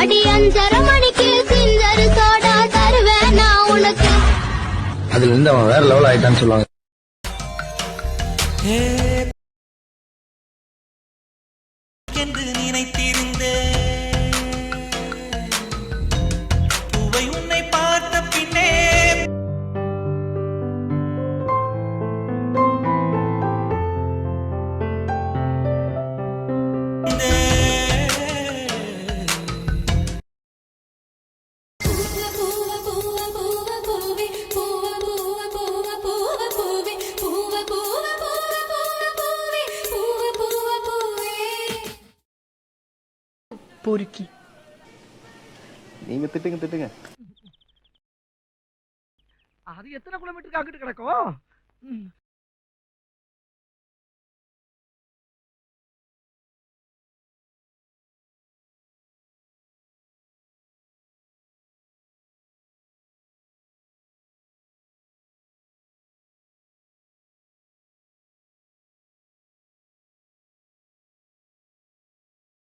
அடி 5:30 மணிக்கு சிஞ்சரு சோடா தருவேன் நான் உனக்கு. அதுல இருந்து அவன் வேற லெவல் ஆயிட்டான்னு சொல்லுவாங்க. என்று நினைத்திருந்தே பூவை உன்னை பார்த்த பின்னே பொறுக்கி நீங்க திட்டுங்க. அது எத்தனை கிலோமீட்டருக்கு அங்கிட்டு கிடக்கும்?